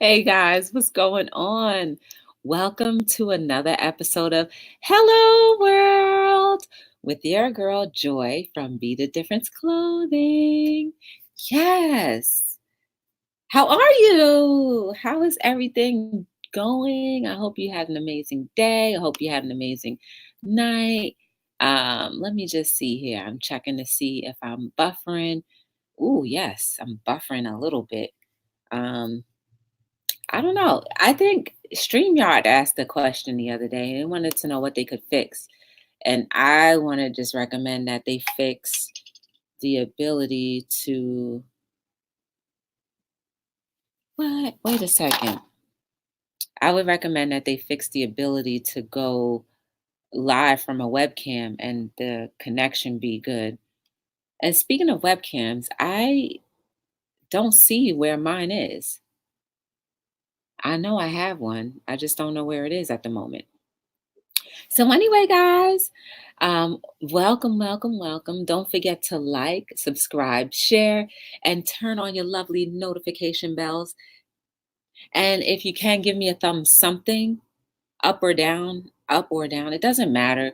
Hey guys, what's going on? Welcome to another episode of Hello World with your girl Joy from Be the Difference Clothing. Yes. How are you? How is everything going? I hope you had an amazing day. I hope you had an amazing night. Let me just see here. I'm checking to see if I'm buffering. Ooh, yes, I'm buffering a little bit. Um, I don't know. I think StreamYard asked a question the other day. They wanted to know what they could fix. And I want to just recommend that they fix the ability to. What? Wait a second. I would recommend that they fix the ability to go live from a webcam and the connection be good. And speaking of webcams, I don't see where mine is. I know I have one. I just don't know where it is at the moment. So, anyway, guys, welcome, welcome, welcome. Don't forget to like, subscribe, share, and turn on your lovely notification bells. And if you can, give me a thumbs something, up or down, it doesn't matter.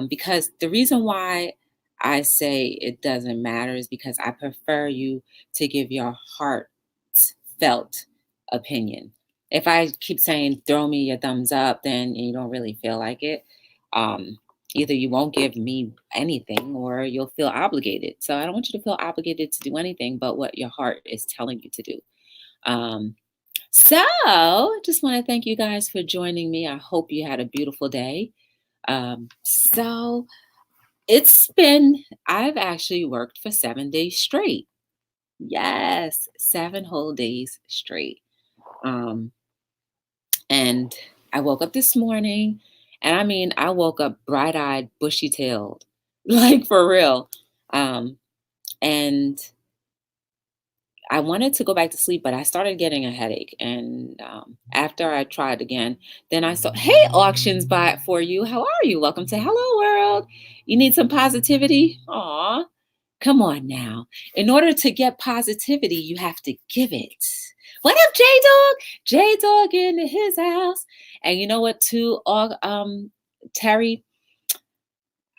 Because the reason why I say it doesn't matter is because I prefer you to give your heartfelt opinion. If I keep saying throw me a thumbs up, then you don't really feel like it. Um, Either you won't give me anything or you'll feel obligated. So I don't want you to feel obligated to do anything but what your heart is telling you to do. Um, just want to thank you guys for joining me. I hope you had a beautiful day. So I've actually worked for 7 days straight. Yes, 7 whole days straight. Um, and I woke up this morning, and I mean, I woke up bright eyed, bushy tailed, like for real. Um, and I wanted to go back to sleep, but I started getting a headache. And after I tried again, then I saw, hey, auctions bot for you. How are you? Welcome to Hello World. You need some positivity? Aw, come on now. In order to get positivity, you have to give it. What up, J Dog? J Dog in his house. And you know what, too, Terry?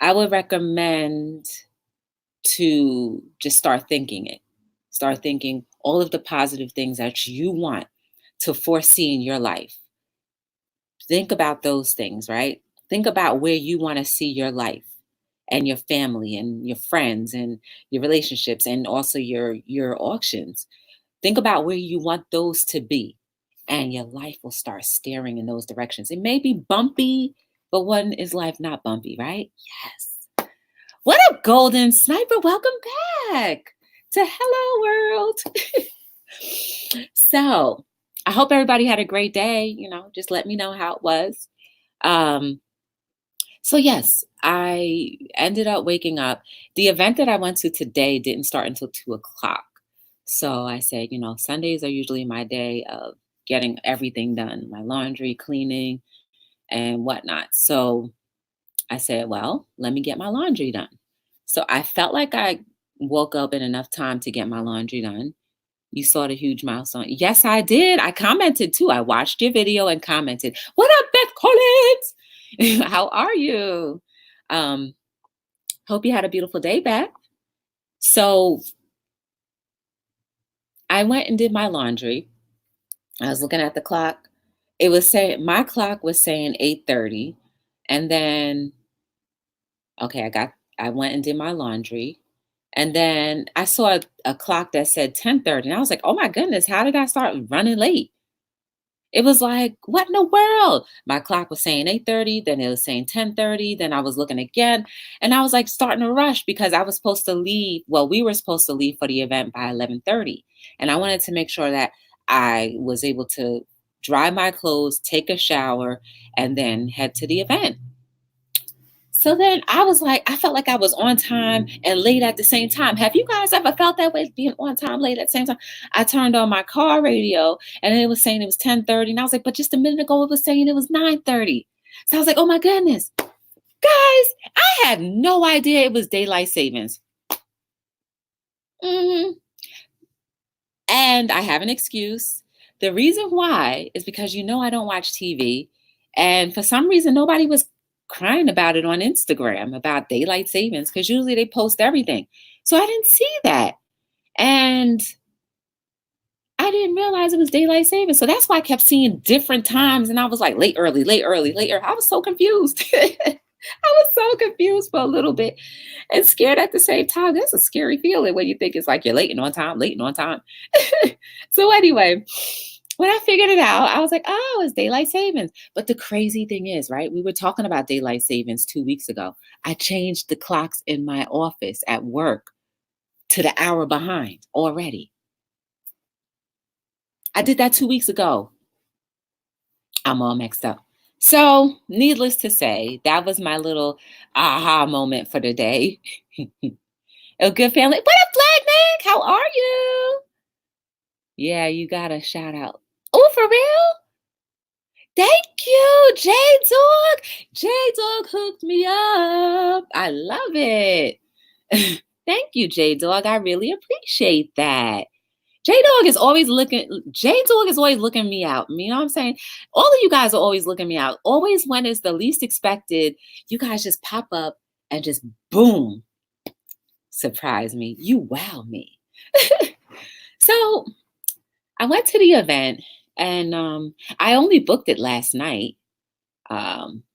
I would recommend to just start thinking it. Start thinking all of the positive things that you want to foresee in your life. Think about those things, right? Think about where you want to see your life and your family and your friends and your relationships and also your auctions. Think about where you want those to be and your life will start staring in those directions. It may be bumpy, but when is life not bumpy, right? Yes. What up, Golden Sniper? Welcome back to Hello World. So, I hope everybody had a great day. Just let me know how it was. Um, yes, I ended up waking up. The event that I went to today didn't start until 2 o'clock. So I said, Sundays are usually my day of getting everything done, my laundry, cleaning, and whatnot. So I said, well, let me get my laundry done. So I felt like I woke up in enough time to get my laundry done. You saw the huge milestone. Yes, I did. I commented too. I watched your video and commented. What up, Beth Collins? How are you? Um, Hope you had a beautiful day, Beth. So I went and did my laundry. I was looking at the clock. It was saying my clock was saying 8:30. And then okay, I went and did my laundry. And then I saw a clock that said 10:30. And I was like, oh my goodness, how did I start running late? It was like, what in the world? My clock was saying 8:30, then it was saying 10:30, then I was looking again, and I was like starting to rush because I was supposed to leave. Well, we were supposed to leave for the event by 11:30, and I wanted to make sure that I was able to dry my clothes, take a shower, and then head to the event. So then I was like, I felt like I was on time and late at the same time. Have you guys ever felt that way, being on time, late at the same time? I turned on my car radio and it was saying it was 10:30. And I was like, but just a minute ago, it was saying it was 9:30. So I was like, oh my goodness. Guys, I had no idea it was daylight savings. And I have an excuse. The reason why is because I don't watch TV. And for some reason, nobody was crying about it on Instagram about daylight savings because usually they post everything. So I didn't see that. And I didn't realize it was daylight savings. So that's why I kept seeing different times. And I was like, late, early, late, early, late. I was so confused. I was so confused for a little bit and scared at the same time. That's a scary feeling when you think it's like you're late and on time, late and on time. So anyway, when I figured it out, I was like, oh, it's daylight savings. But the crazy thing is, right? We were talking about daylight savings 2 weeks ago. I changed the clocks in my office at work to the hour behind already. I did that 2 weeks ago. I'm all mixed up. So, needless to say, that was my little aha moment for the day. A good family. What up, Flag Mag? How are you? Yeah, you got a shout out. Oh, for real? Thank you, Jade Dog. Jade Dog hooked me up. I love it. Thank you, Jade Dog. I really appreciate that. J-Dog is always looking, J-Dog is always looking me out. You know what I'm saying? All of you guys are always looking me out. Always when it's the least expected, you guys just pop up and just boom, surprise me. You wow me. So I went to the event and I only booked it last night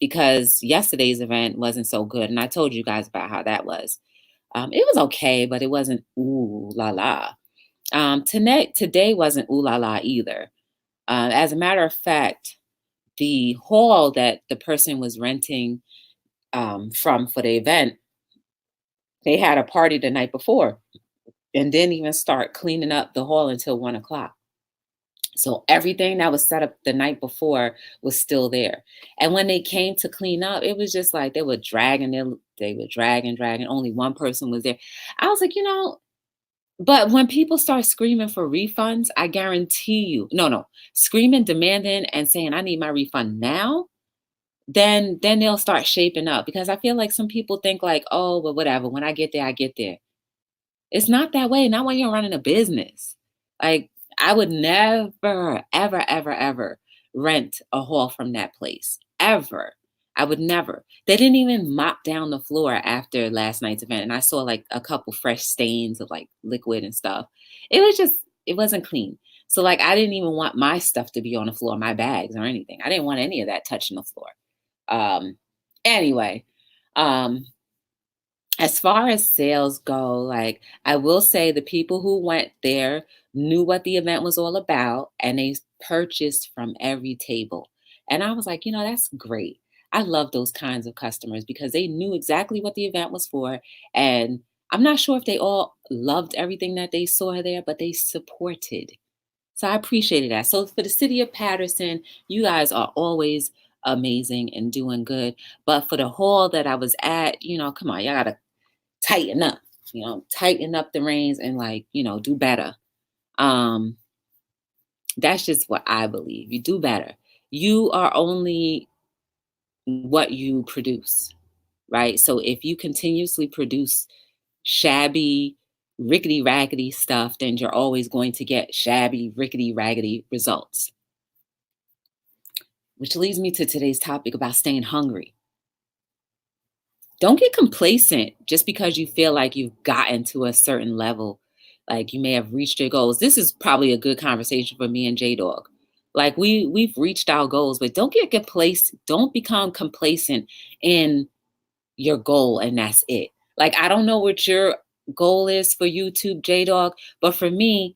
because yesterday's event wasn't so good. And I told you guys about how that was. It was okay, but it wasn't ooh la la. Today wasn't ooh la la either. As a matter of fact, the hall that the person was renting from for the event, they had a party the night before and didn't even start cleaning up the hall until 1 o'clock. So everything that was set up the night before was still there. And when they came to clean up, it was just like they were dragging, they were dragging. Only one person was there. I was like, but when people start screaming for refunds, I guarantee you, no, screaming, demanding, and saying, I need my refund now, then they'll start shaping up because I feel like some people think like, oh, well, whatever. When I get there, I get there. It's not that way. Not when you're running a business. Like I would never, ever, ever, ever rent a hall from that place. Ever. I would never. They didn't even mop down the floor after last night's event. And I saw like a couple fresh stains of like liquid and stuff. It wasn't clean. So like I didn't even want my stuff to be on the floor, my bags or anything. I didn't want any of that touching the floor. Um, anyway, um, as far as sales go, like I will say the people who went there knew what the event was all about and they purchased from every table. And I was like, that's great. I love those kinds of customers because they knew exactly what the event was for. And I'm not sure if they all loved everything that they saw there, but they supported. So I appreciated that. So for the city of Patterson, you guys are always amazing and doing good. But for the hall that I was at, come on, y'all gotta tighten up, tighten up the reins and like, do better. Um, that's just what I believe. You do better. You are only what you produce, right? So if you continuously produce shabby, rickety raggedy stuff, then you're always going to get shabby, rickety raggedy results. Which leads me to today's topic about staying hungry. Don't get complacent just because you feel like you've gotten to a certain level. Like you may have reached your goals. This is probably a good conversation for me and J Dog. Like we've reached our goals, but don't get complacent. Don't become complacent in your goal and that's it. Like I don't know what your goal is for YouTube, J Dog, but for me,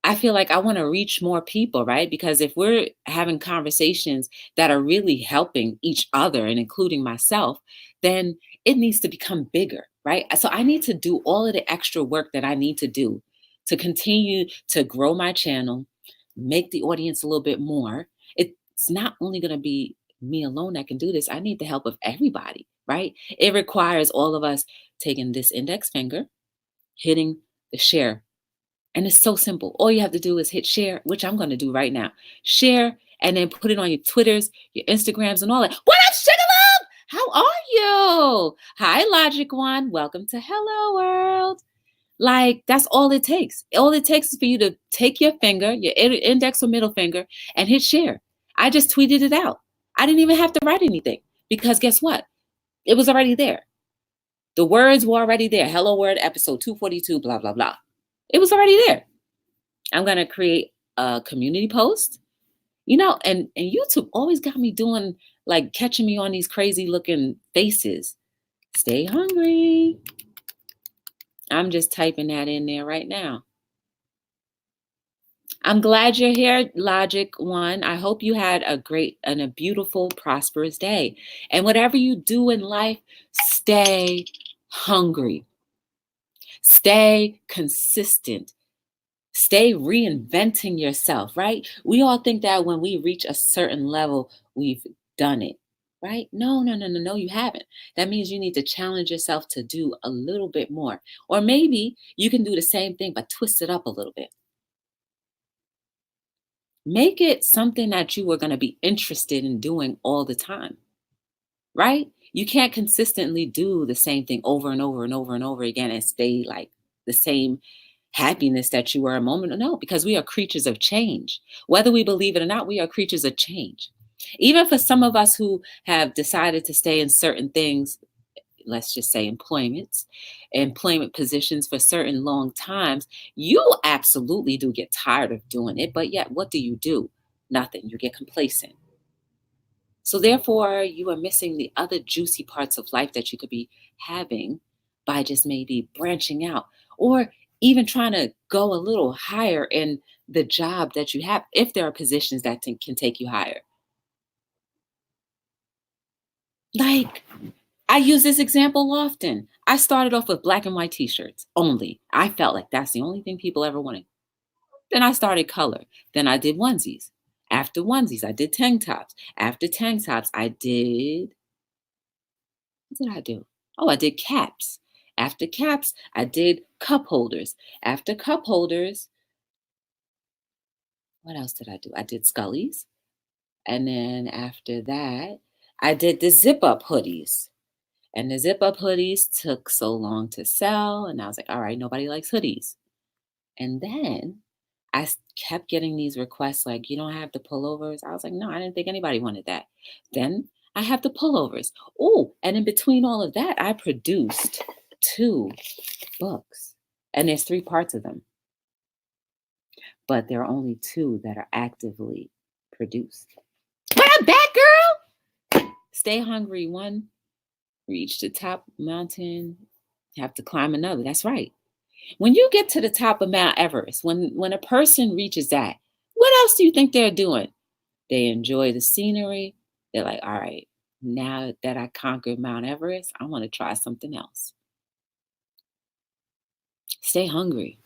I feel like I want to reach more people, right? Because if we're having conversations that are really helping each other and including myself, then it needs to become bigger, right? So I need to do all of the extra work that I need to do to continue to grow my channel, make the audience a little bit more. It's not only going to be me alone that can do this. I need the help of everybody, right? It requires all of us taking this index finger, hitting the share. And it's so simple. All you have to do is hit share, which I'm going to do right now. Share and then put it on your Twitters, your Instagrams, and all that. What up, Sugar Love? How are you? Hi, Logic One. Welcome to Hello World. Like, that's all it takes. All it takes is for you to take your finger, your index or middle finger, and hit share. I just tweeted it out. I didn't even have to write anything because guess what? It was already there. The words were already there. Hello World, episode 242, blah, blah, blah. It was already there. I'm going to create a community post, and YouTube always got me doing, like, catching me on these crazy looking faces. Stay hungry. I'm just typing that in there right now. I'm glad you're here, Logic One. I hope you had a great and a beautiful, prosperous day. And whatever you do in life, stay hungry. Stay consistent. Stay reinventing yourself, right? We all think that when we reach a certain level, we've done it, right? No, no, no, no, no, you haven't. That means you need to challenge yourself to do a little bit more. Or maybe you can do the same thing, but twist it up a little bit. Make it something that you are going to be interested in doing all the time, right? You can't consistently do the same thing over and over and over and over again and stay like the same happiness that you were a moment ago. No, because we are creatures of change. Whether we believe it or not, we are creatures of change. Even for some of us who have decided to stay in certain things, let's just say employment positions for certain long times, you absolutely do get tired of doing it. But yet, what do? Nothing. You get complacent. So therefore, you are missing the other juicy parts of life that you could be having by just maybe branching out or even trying to go a little higher in the job that you have, if there are positions that can take you higher. Like, I use this example often. I started off with black and white t-shirts only. I felt like that's the only thing people ever wanted. Then I started color. Then I did onesies. After onesies, I did tank tops. After tank tops, what did I do? Oh, I did caps. After caps, I did cup holders. After cup holders, what else did I do? I did scullies. And then after that, I did the zip up hoodies. And the zip up hoodies took so long to sell. And I was like, all right, nobody likes hoodies. And then kept getting these requests like, you don't have the pullovers. I was like, no, I didn't think anybody wanted that. Then I have the pullovers. Oh, and in between all of that, I produced 2 books. And there's 3 parts of them, but there are only 2 that are actively produced. But I'm back, girl. Stay hungry. One, reach the top mountain, have to climb another. That's right. When you get to the top of Mount Everest, when a person reaches that, what else do you think they're doing? They enjoy the scenery. They're like, all right, now that I conquered Mount Everest, I want to try something else. Stay hungry.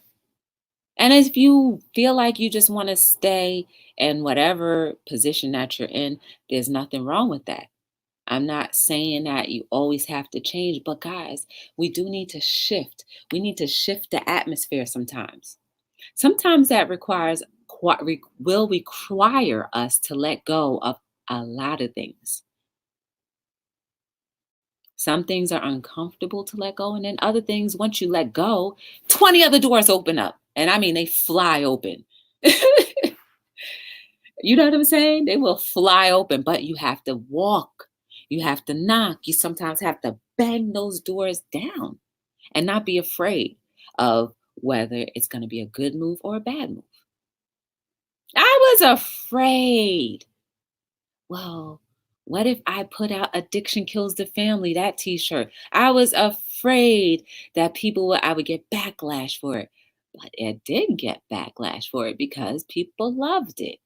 And if you feel like you just want to stay in whatever position that you're in, there's nothing wrong with that. I'm not saying that you always have to change, but guys, we do need to shift. We need to shift the atmosphere sometimes. Sometimes that will require us to let go of a lot of things. Some things are uncomfortable to let go, and then other things, once you let go, 20 other doors open up. And I mean, they fly open. You know what I'm saying? They will fly open, but you have to walk. You have to knock. You sometimes have to bang those doors down and not be afraid of whether it's going to be a good move or a bad move. I was afraid. Well, what if I put out Addiction Kills the Family, that t-shirt? I was afraid that I would get backlash for it. But it did get backlash for it because people loved it.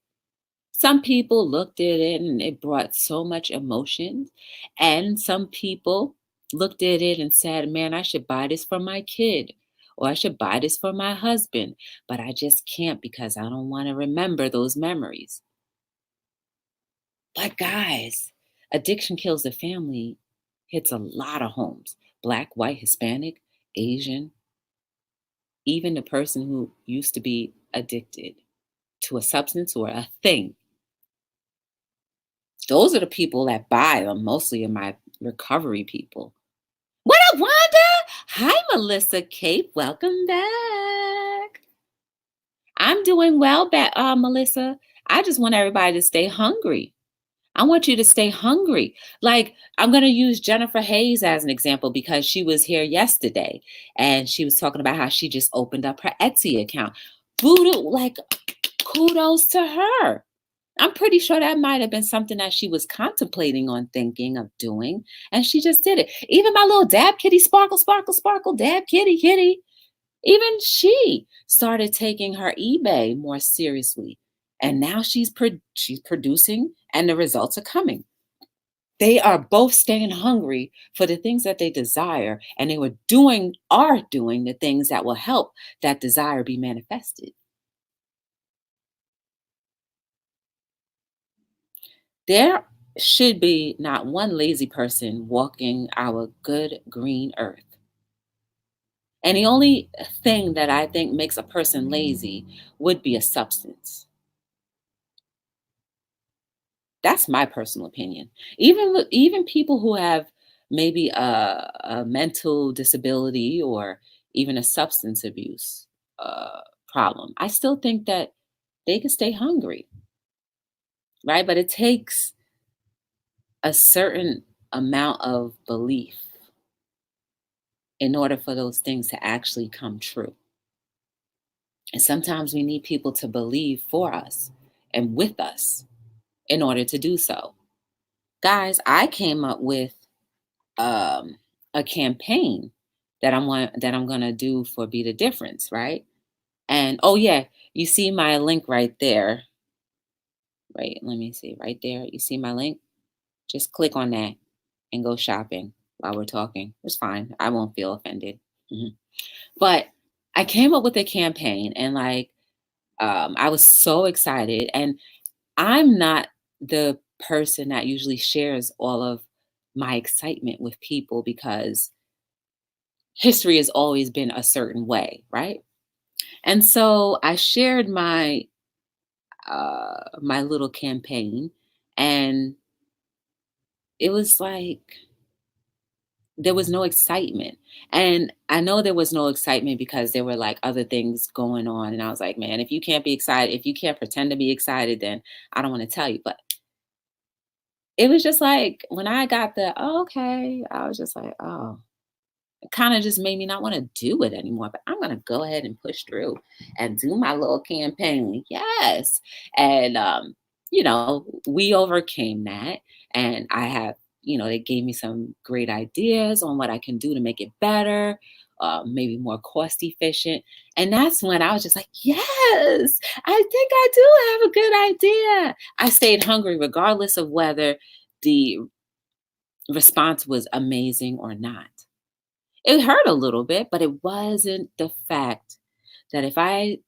Some people looked at it and it brought so much emotion. And some people looked at it and said, man, I should buy this for my kid. Or I should buy this for my husband. But I just can't because I don't want to remember those memories. But guys, Addiction Kills the Family hits a lot of homes. Black, white, Hispanic, Asian, even the person who used to be addicted to a substance or a thing. Those are the people that buy them, mostly in my recovery people. What up, Wanda? Hi, Melissa Cape. Welcome back. I'm doing well, Melissa. I just want everybody to stay hungry. I want you to stay hungry. Like, I'm going to use Jennifer Hayes as an example because she was here yesterday and she was talking about how she just opened up her Etsy account. Voodoo, like, kudos to her. I'm pretty sure that might have been something that she was contemplating on thinking of doing, and she just did it. Even my little dab kitty, sparkle, sparkle, sparkle, dab kitty, kitty. Even she started taking her eBay more seriously, and now she's producing, and the results are coming. They are both staying hungry for the things that they desire, and are doing the things that will help that desire be manifested. There should be not one lazy person walking our good green earth. And the only thing that I think makes a person lazy would be a substance. That's my personal opinion. Even people who have maybe a mental disability or even a substance abuse problem, I still think that they can stay hungry, right? But it takes a certain amount of belief in order for those things to actually come true. And sometimes we need people to believe for us and with us in order to do so. Guys, I came up with um, a campaign that I'm gonna do for Be the Difference, right? And oh yeah, you see my link right there. Right, let me see right there. You see my link? Just click on that and go shopping while we're talking. It's fine. I won't feel offended. Mhm. But I came up with a campaign and like I was so excited. And I'm not the person that usually shares all of my excitement with people because history has always been a certain way, right? And so I shared my little campaign, and it was like there was no excitement. And I know there was no excitement because there were like other things going on. And I was like, man, if you can't be excited, if you can't pretend to be excited, then I don't want to tell you. But it was just like when I got the "Oh, okay," I was just like, oh, it kind of just made me not want to do it anymore. But I'm gonna go ahead and push through and do my little campaign. Yes. And we overcame that. And I have, they gave me some great ideas on what I can do to make it better, maybe more cost efficient. And that's when I was just like, yes, I think I do have a good idea. I stayed hungry regardless of whether the response was amazing or not. It hurt a little bit, but it wasn't the fact that if I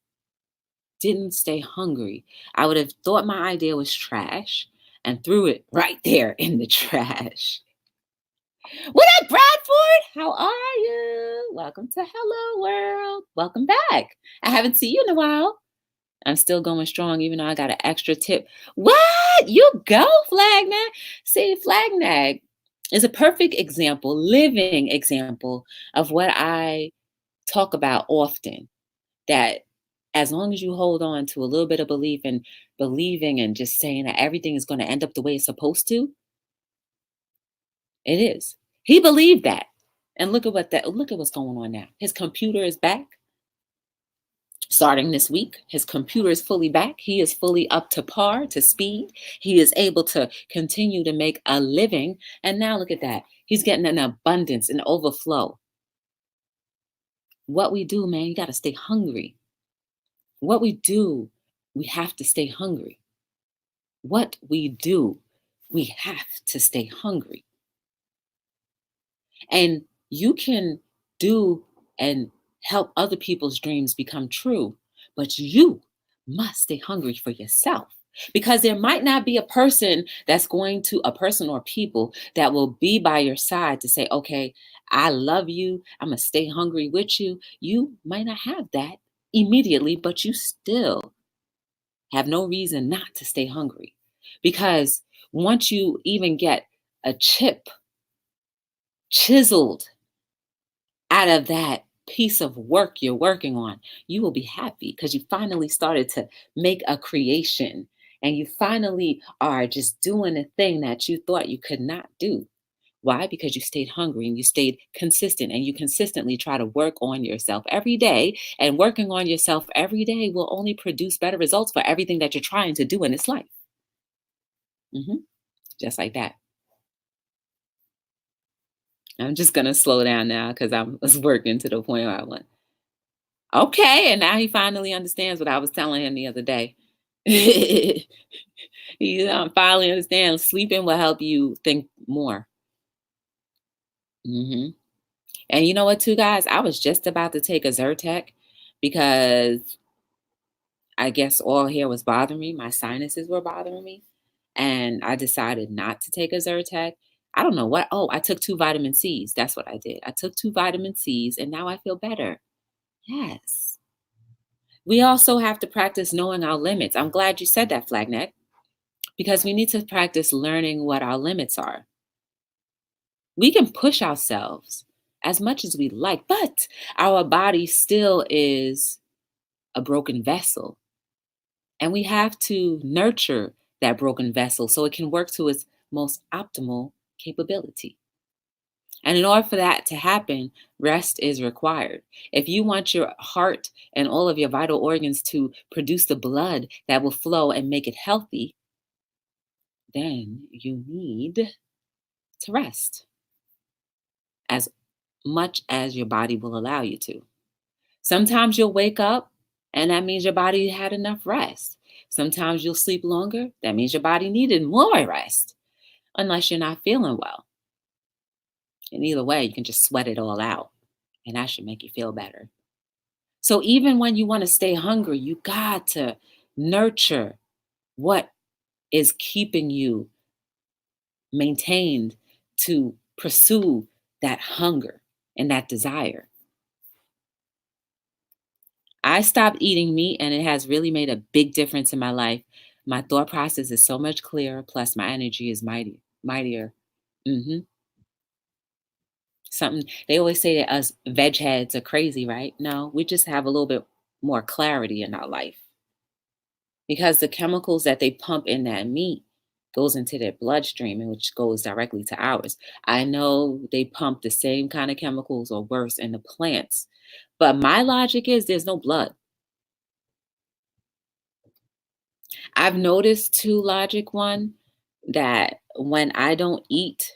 didn't stay hungry, I would have thought my idea was trash and threw it right there in the trash. What up, Bradford? How are you? Welcome to Hello World. Welcome back. I haven't seen you in a while. I'm still going strong, even though I got an extra tip. What? You go, Flagnag. See, Flagnag is a perfect example, living example of what I talk about often, that as long as you hold on to a little bit of belief and believing and just saying that everything is going to end up the way it's supposed to, it is. He believed that. And look at what's going on now. His computer is back. Starting this week, his computer is fully back. He is fully up to par, to speed. He is able to continue to make a living. And now look at that. He's getting an abundance, an overflow. What we do, man, you got to stay hungry. What we do, we have to stay hungry. What we do, we have to stay hungry. And you can do and help other people's dreams become true, but you must stay hungry for yourself. Because there might not be a person or people that will be by your side to say, okay, I love you. I'm going to stay hungry with you. You might not have that immediately, but you still have no reason not to stay hungry. Because once you even get a chip chiseled out of that piece of work you're working on, you will be happy because you finally started to make a creation and you finally are just doing a thing that you thought you could not do. Why? Because you stayed hungry and you stayed consistent and you consistently try to work on yourself every day. And working on yourself every day will only produce better results for everything that you're trying to do in this life. hmm Just like that. I'm just going to slow down now because I was working to the point where I went, okay. And now he finally understands what I was telling him the other day. He finally understands sleeping will help you think more. hmm And you know what, too, guys? I was just about to take a Zyrtec because I guess all hair was bothering me. My sinuses were bothering me. And I decided not to take a Zyrtec. I don't know what. Oh, I took 2 vitamin C's. That's what I did. I took 2 vitamin C's and now I feel better. Yes. We also have to practice knowing our limits. I'm glad you said that, Flagneck, because we need to practice learning what our limits are. We can push ourselves as much as we like, but our body still is a broken vessel. And we have to nurture that broken vessel so it can work to its most optimal capability. And in order for that to happen, rest is required. If you want your heart and all of your vital organs to produce the blood that will flow and make it healthy, then you need to rest as much as your body will allow you to. Sometimes you'll wake up and that means your body had enough rest. Sometimes you'll sleep longer. That means your body needed more rest, unless you're not feeling well. And either way, you can just sweat it all out, and that should make you feel better. So even when you want to stay hungry, you got to nurture what is keeping you maintained to pursue that hunger and that desire. I stopped eating meat and it has really made a big difference in my life. My thought process is so much clearer, plus my energy is mightier. hmm Something they always say that us veg heads are crazy, right? No, we just have a little bit more clarity in our life because the chemicals that they pump in that meat goes into their bloodstream and which goes directly to ours. I know they pump the same kind of chemicals or worse in the plants, but my logic is there's no blood. I've noticed too, Logic One, that when I don't eat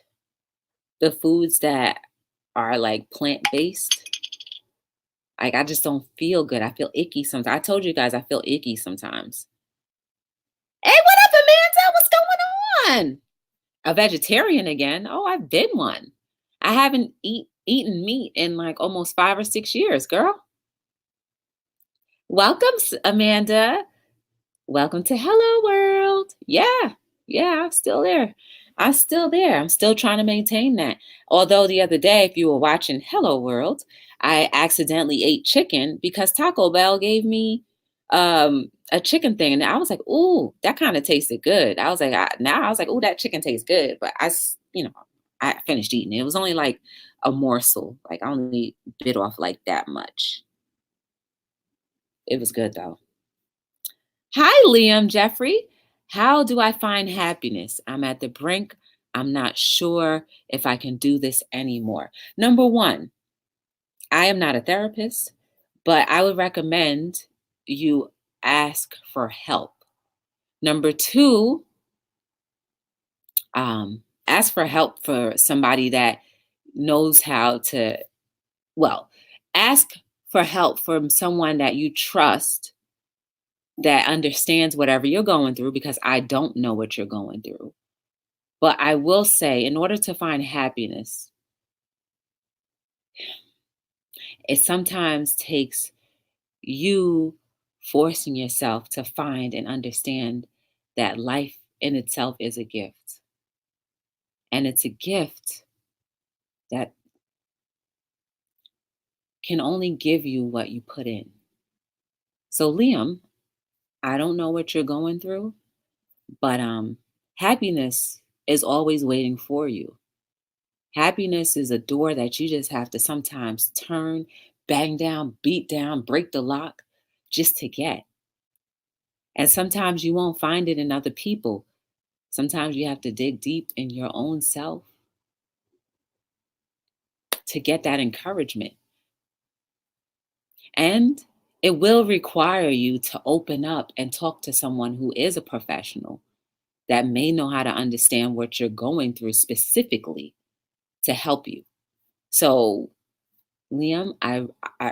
the foods that are like plant based, like I just don't feel good. I feel icky sometimes. I told you guys I feel icky sometimes. Hey, what up, Amanda? What's going on? A vegetarian again? Oh, I've been one. I haven't eaten meat in like almost 5 or 6 years, girl. Welcome, Amanda. Welcome to Hello World. Yeah, yeah, I'm still there. I'm still there. I'm still trying to maintain that. Although the other day, if you were watching Hello World, I accidentally ate chicken because Taco Bell gave me a chicken thing. And I was like, ooh, that kind of tasted good. I was like, now I was like, ooh, that chicken tastes good. But I finished eating it. It was only like a morsel. Like I only bit off like that much. It was good though. Hi, Liam Jeffrey. How do I find happiness? I'm at the brink. I'm not sure if I can do this anymore. Number one, I am not a therapist, but I would recommend you ask for help. Number two, ask for help for somebody that knows how to, well, ask for help from someone that you trust that understands whatever you're going through because I don't know what you're going through. But I will say, in order to find happiness, it sometimes takes you forcing yourself to find and understand that life in itself is a gift. And it's a gift that can only give you what you put in. So, Liam, I don't know what you're going through, but happiness is always waiting for you. Happiness is a door that you just have to sometimes turn, bang down, beat down, break the lock just to get. And sometimes you won't find it in other people. Sometimes you have to dig deep in your own self to get that encouragement. And it will require you to open up and talk to someone who is a professional that may know how to understand what you're going through specifically to help you. So, Liam, I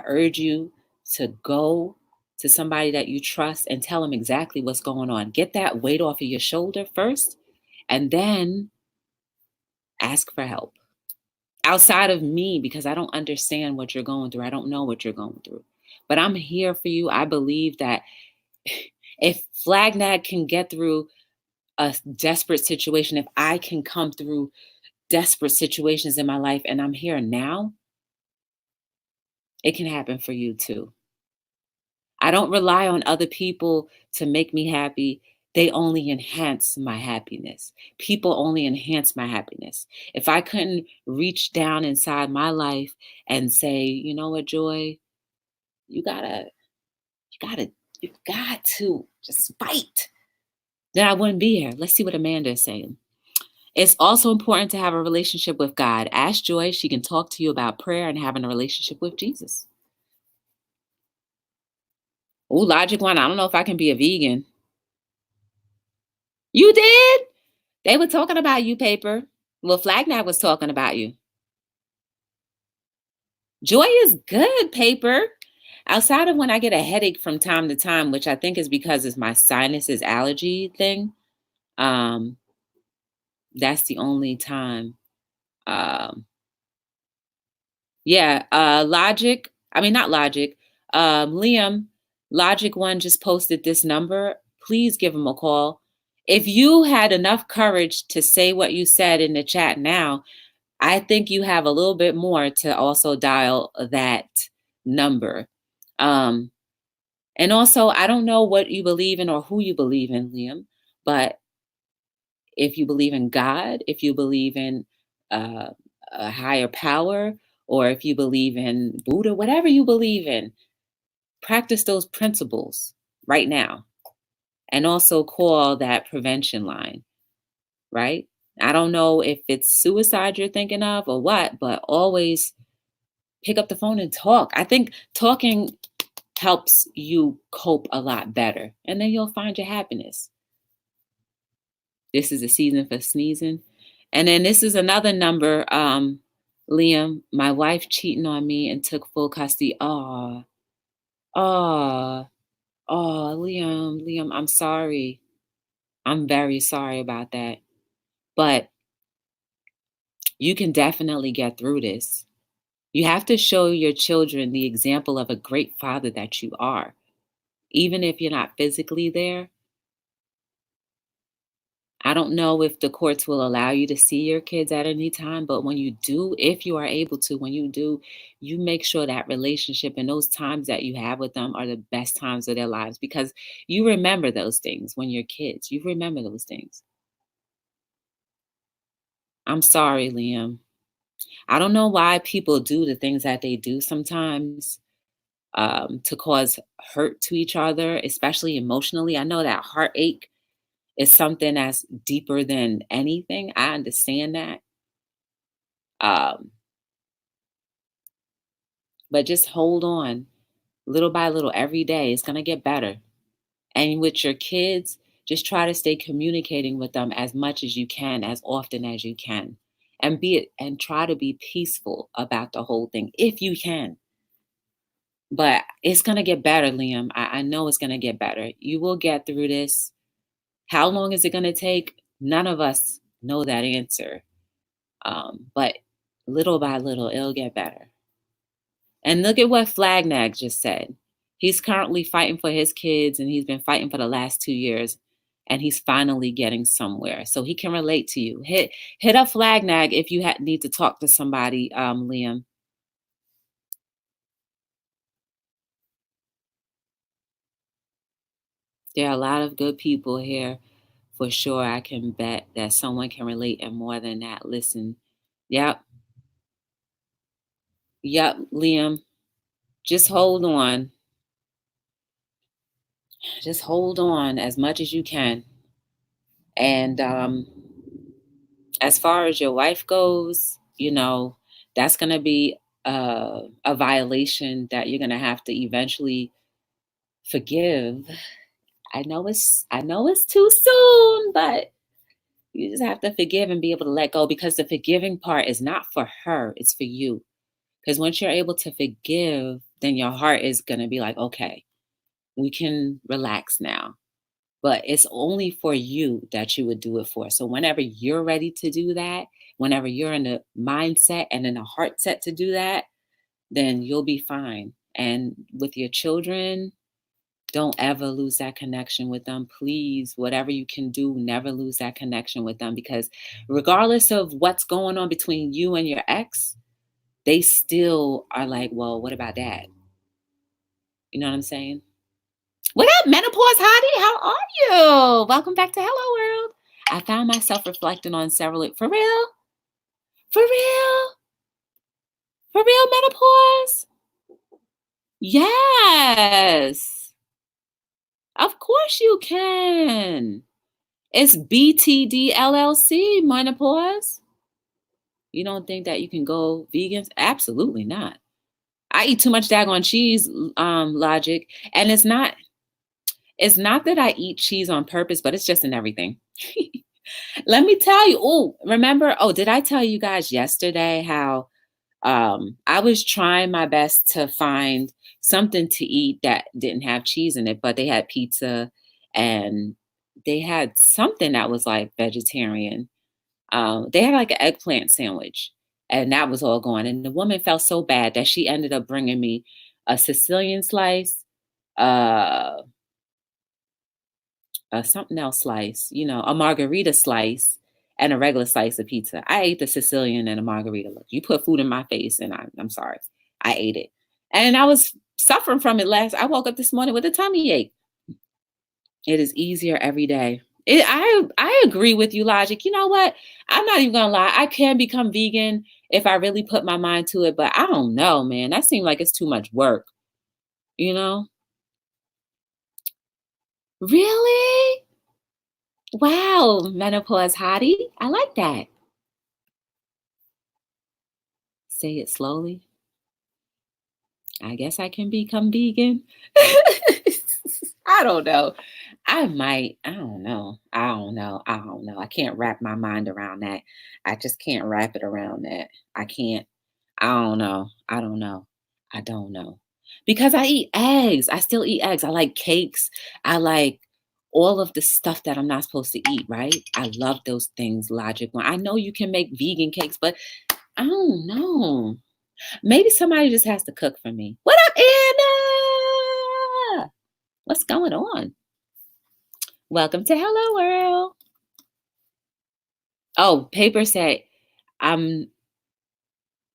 urge you to go to somebody that you trust and tell them exactly what's going on. Get that weight off of your shoulder first, and then ask for help outside of me because I don't understand what you're going through. I don't know what you're going through. But I'm here for you. I believe that if Flagnag can get through a desperate situation, if I can come through desperate situations in my life and I'm here now, it can happen for you too. I don't rely on other people to make me happy. They only enhance my happiness. People only enhance my happiness. If I couldn't reach down inside my life and say, you know what, Joy, you gotta, you gotta, you got to just fight, then I wouldn't be here. Let's see what Amanda is saying. It's also important to have a relationship with God. Ask Joy. She can talk to you about prayer and having a relationship with Jesus. Oh, Logic One, I don't know if I can be a vegan. You did? They were talking about you, Paper. Well, Flagnac was talking about you. Joy is good, Paper. Outside of when I get a headache from time to time, which I think is because it's my sinuses allergy thing. Um, that's the only time. Um, yeah, Logic. I mean, not Logic. Liam, Logic One just posted this number. Please give him a call. If you had enough courage to say what you said in the chat now, I think you have a little bit more to also dial that number. Um, and also, I don't know what you believe in or who you believe in, Liam, but if you believe in God, if you believe in uh, a higher power, or if you believe in Buddha, whatever you believe in, practice those principles right now. And also call that prevention line, right? I don't know if it's suicide you're thinking of or what, but always pick up the phone and talk. I think talking helps you cope a lot better, and then you'll find your happiness. This is a season for sneezing. And then this is another number, Liam, my wife cheating on me and took full custody. Oh, Liam, I'm sorry. I'm very sorry about that. But you can definitely get through this. You have to show your children the example of a great father that you are. Even if you're not physically there, I don't know if the courts will allow you to see your kids at any time, but when you do, if you are able to, when you do, you make sure that relationship and those times that you have with them are the best times of their lives because you remember those things when you're kids. You remember those things. I'm sorry, Liam. I don't know why people do the things that they do sometimes to cause hurt to each other, especially emotionally. I know that heartache is something that's deeper than anything. I understand that. Um, but just hold on little by little every day. It's going to get better. And with your kids, just try to stay communicating with them as much as you can, as often as you can. And try to be peaceful about the whole thing if you can. But it's going to get better, Liam. I know it's going to get better. You will get through this. How long is it going to take? None of us know that answer. But little by little, it'll get better. And look at what Flagnag just said. He's currently fighting for his kids, and he's been fighting for the last 2 years, and he's finally getting somewhere. So he can relate to you. Hit up Flagnag if you need to talk to somebody, Liam. There are a lot of good people here for sure. I can bet that someone can relate and more than that. Listen, yep. Yep, Liam. Just hold on. Just hold on as much as you can. And as far as your wife goes, that's going to be a violation that you're going to have to eventually forgive. I know it's too soon, but you just have to forgive and be able to let go, because the forgiving part is not for her, it's for you. Because once you're able to forgive, then your heart is going to be like, okay, we can relax now. But it's only for you that you would do it for. So whenever you're ready to do that, whenever you're in the mindset and in the heart set to do that, then you'll be fine. And with your children, don't ever lose that connection with them. Please, whatever you can do, never lose that connection with them, because regardless of what's going on between you and your ex, they still are like, well, what about that? You know what I'm saying? What up, menopause hottie? How are you? Welcome back to Hello World. I found myself reflecting on several. For real? For real? For real, menopause? Yes. Of course you can. It's BTD LLC, menopause. You don't think that you can go vegan? Absolutely not. I eat too much daggone cheese, logic. And it's not that I eat cheese on purpose, but it's just in everything. Let me tell you. Did I tell you guys yesterday how I was trying my best to find something to eat that didn't have cheese in it, but they had pizza and they had something that was like vegetarian. They had like an eggplant sandwich, and that was all gone. And the woman felt so bad that she ended up bringing me a Sicilian slice, uh, a something else slice, a margarita slice, and a regular slice of pizza. I ate the Sicilian and a margarita. Look, you put food in my face, and I'm sorry, I ate it, and I was suffering from it last. I woke up this morning with a tummy ache. It is easier every day. I agree with you, Logic. You know what? I'm not even gonna lie. I can become vegan if I really put my mind to it, but I don't know, man. That seems like it's too much work. You know? Really? Wow, menopause hottie. I like that. Say it slowly. I guess I can become vegan. I don't know. I might. I don't know. I don't know. I don't know. I can't wrap my mind around that. I just can't wrap it around that. I can't. I don't know. I don't know. I don't know. Because I eat eggs. I still eat eggs. I like cakes. I like all of the stuff that I'm not supposed to eat, right? I love those things, Logic. I know you can make vegan cakes, but I don't know. Maybe somebody just has to cook for me. What up, Anna? What's going on? Welcome to Hello World. Oh, Paper said, I'm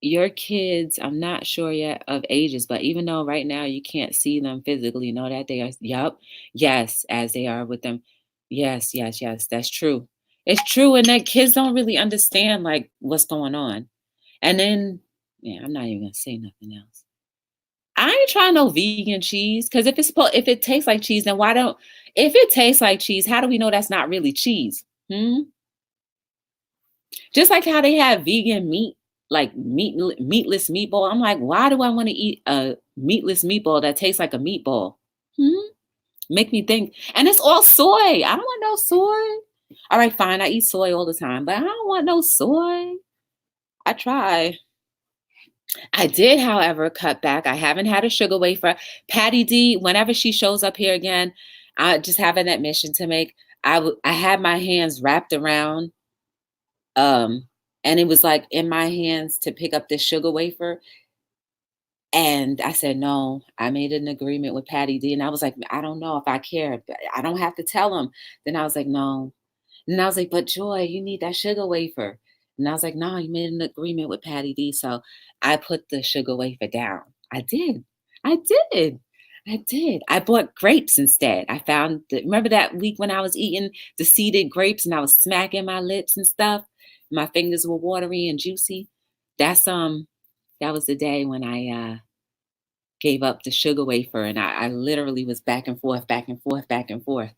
your kids, I'm not sure yet of ages, but even though right now you can't see them physically, know that they are, yup, yes, as they are with them. Yes, yes, yes, that's true. It's true. And that kids don't really understand like what's going on. And then, yeah, I'm not even gonna say nothing else. I ain't trying no vegan cheese, because if it tastes like cheese, then why don't if it tastes like cheese, how do we know that's not really cheese? Hmm? Just like how they have vegan meat, like meatless meatball. I'm like, why do I want to eat a meatless meatball that tastes like a meatball? Hmm? Make me think. And it's all soy. I don't want no soy. All right, fine. I eat soy all the time, but I don't want no soy. I try. I did, however, cut back. I haven't had a sugar wafer. Patty D, whenever she shows up here again, I just have an admission to make. I had my hands wrapped around, um, and it was like in my hands to pick up this sugar wafer. And I said, no, I made an agreement with Patty D. And I was like, I don't know if I care, but I don't have to tell him. Then I was like, no. And I was like, but Joy, you need that sugar wafer. And I was like, no, you made an agreement with Patty D. So I put the sugar wafer down. I did. I did. I did. I bought grapes instead. Remember that week when I was eating the seeded grapes and I was smacking my lips and stuff? My fingers were watery and juicy. That's That was the day when I gave up the sugar wafer, and I literally was back and forth, back and forth, back and forth.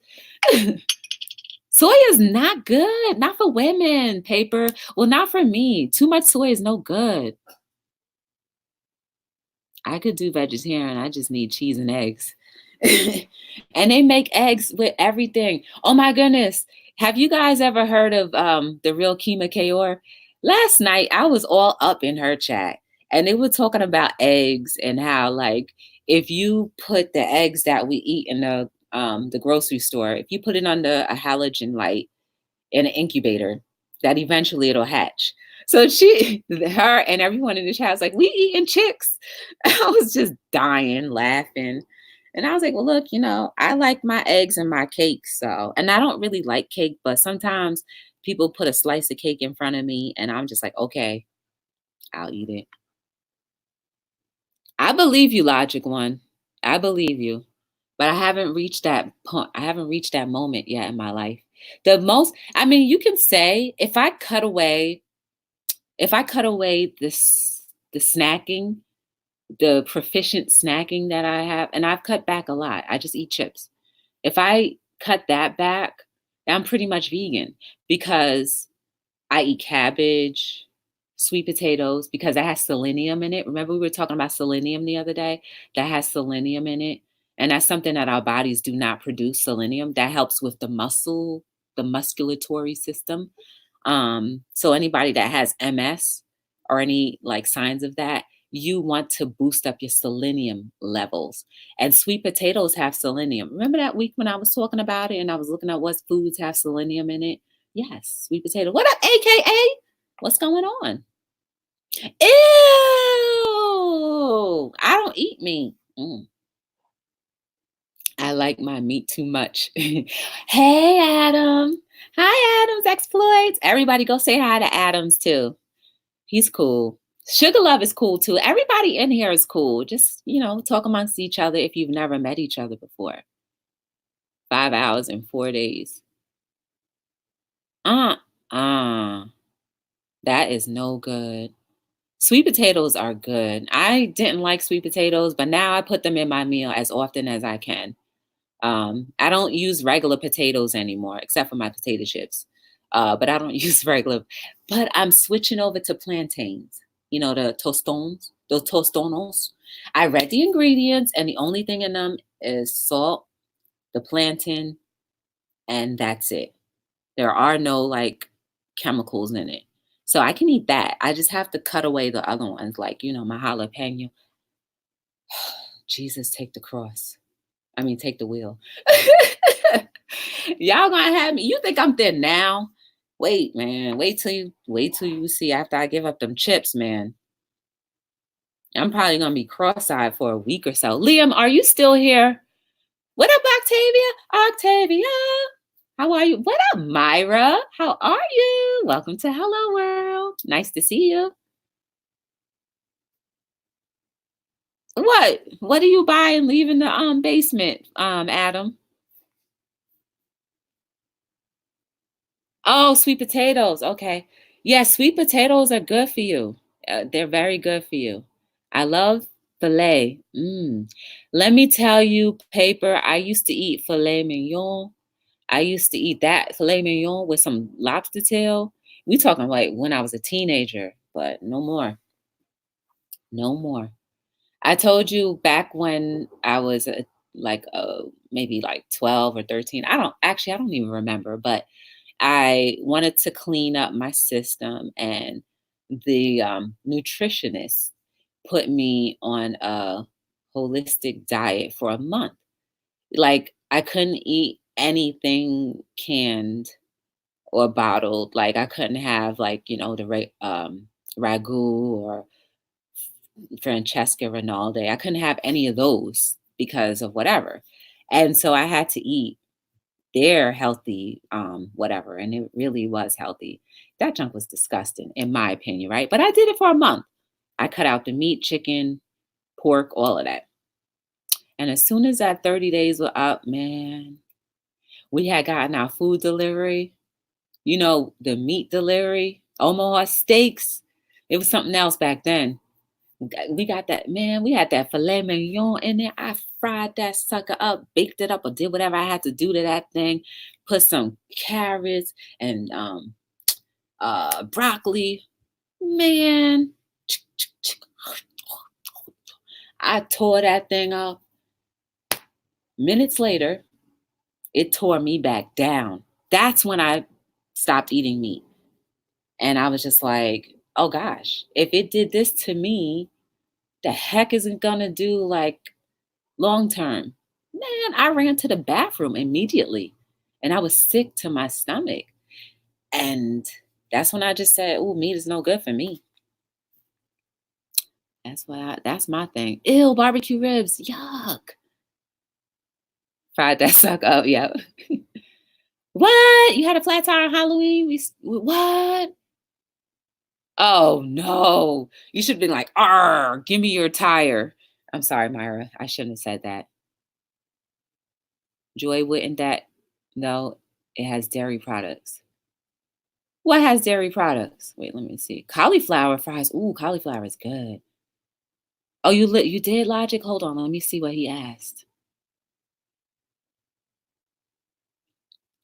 Soy is not good, not for women, paper. Well, not for me. Too much soy is no good. I could do vegetarian. I just need cheese and eggs. And they make eggs with everything. Oh my goodness. Have you guys ever heard of the real Kima Kayor? Last night I was all up in her chat and they were talking about eggs and how like if you put the eggs that we eat in the grocery store, if you put it under a halogen light in an incubator, that eventually it'll hatch. So her and everyone in the chat was like, "We eating chicks." I was just dying laughing. And I was like, well, look, I like my eggs and my cake. So, and I don't really like cake, but sometimes people put a slice of cake in front of me and I'm just like, okay, I'll eat it. I believe you, Logic One. I believe you. But I haven't reached that point. I haven't reached that moment yet in my life. I mean, you can say if I cut away the snacking, the proficient snacking that I have, and I've cut back a lot. I just eat chips. If I cut that back, I'm pretty much vegan because I eat cabbage, sweet potatoes, because that has selenium in it. Remember, we were talking about selenium the other day? That has selenium in it. And that's something that our bodies do not produce selenium. That helps with the musculatory system. So anybody that has MS or any like signs of that, you want to boost up your selenium levels. And sweet potatoes have selenium. Remember that week when I was talking about it and I was looking at what foods have selenium in it? Yes, sweet potato. What up, AKA? What's going on? Ew! I don't eat meat. I like my meat too much. Hey, Adam. Hi, Adams Exploits. Everybody go say hi to Adams too. He's cool. Sugar Love is cool too. Everybody in here is cool. Just, talk amongst each other if you've never met each other before. 5 hours and 4 days. Uh-uh. That is no good. Sweet potatoes are good. I didn't like sweet potatoes, but now I put them in my meal as often as I can. I don't use regular potatoes anymore, except for my potato chips. But I don't use regular. But I'm switching over to plantains. The tostonos. I read the ingredients, and the only thing in them is salt, the plantain, and that's it. There are no like chemicals in it. So I can eat that. I just have to cut away the other ones, like, my jalapeno. Jesus, take the cross. I mean, take the wheel. Y'all gonna have me. You think I'm thin now? Wait, man. Wait till you see after I give up them chips, man. I'm probably gonna be cross-eyed for a week or so. Liam, are you still here? What up, Octavia? Octavia, how are you? What up, Myra? How are you? Welcome to Hello World. Nice to see you. What do you buy and leave in the basement, Adam? Oh, sweet potatoes. Okay. Yeah, sweet potatoes are good for you. They're very good for you. I love filet. Let me tell you, Paper, I used to eat filet mignon. I used to eat that filet mignon with some lobster tail. We talking like when I was a teenager, but no more. No more. I told you back when I was maybe like 12 or 13. I don't even remember, but I wanted to clean up my system, and the nutritionist put me on a holistic diet for a month. Like, I couldn't eat anything canned or bottled. Like, I couldn't have, like, ragu or Francesca Rinaldi. I couldn't have any of those because of whatever. And so I had to eat their healthy whatever, and it really was healthy. That junk was disgusting in my opinion, right? But I did it for a month. I cut out the meat, chicken, pork, all of that. And as soon as that 30 days were up, man, we had gotten our food delivery, the meat delivery, Omaha steaks. It was something else back then. We got that, man. We had that filet mignon in there. I fried that sucker up, baked it up, or did whatever I had to do to that thing. Put some carrots and broccoli. Man, I tore that thing up. Minutes later, it tore me back down. That's when I stopped eating meat. And I was just like, oh gosh, if it did this to me, the heck isn't gonna do like long term. Man, I ran to the bathroom immediately and I was sick to my stomach. And that's when I just said, oh, meat is no good for me. That's my thing. Ew, barbecue ribs. Yuck. Fried that suck up. Yep. What? You had a flat tire on Halloween? What? Oh no. You should have been like, give me your tire. I'm sorry, Myra. I shouldn't have said that. Joy, wouldn't that? No, it has dairy products. What has dairy products? Wait, let me see. Cauliflower fries. Ooh, cauliflower is good. Oh, you did Logic? Hold on, let me see what he asked.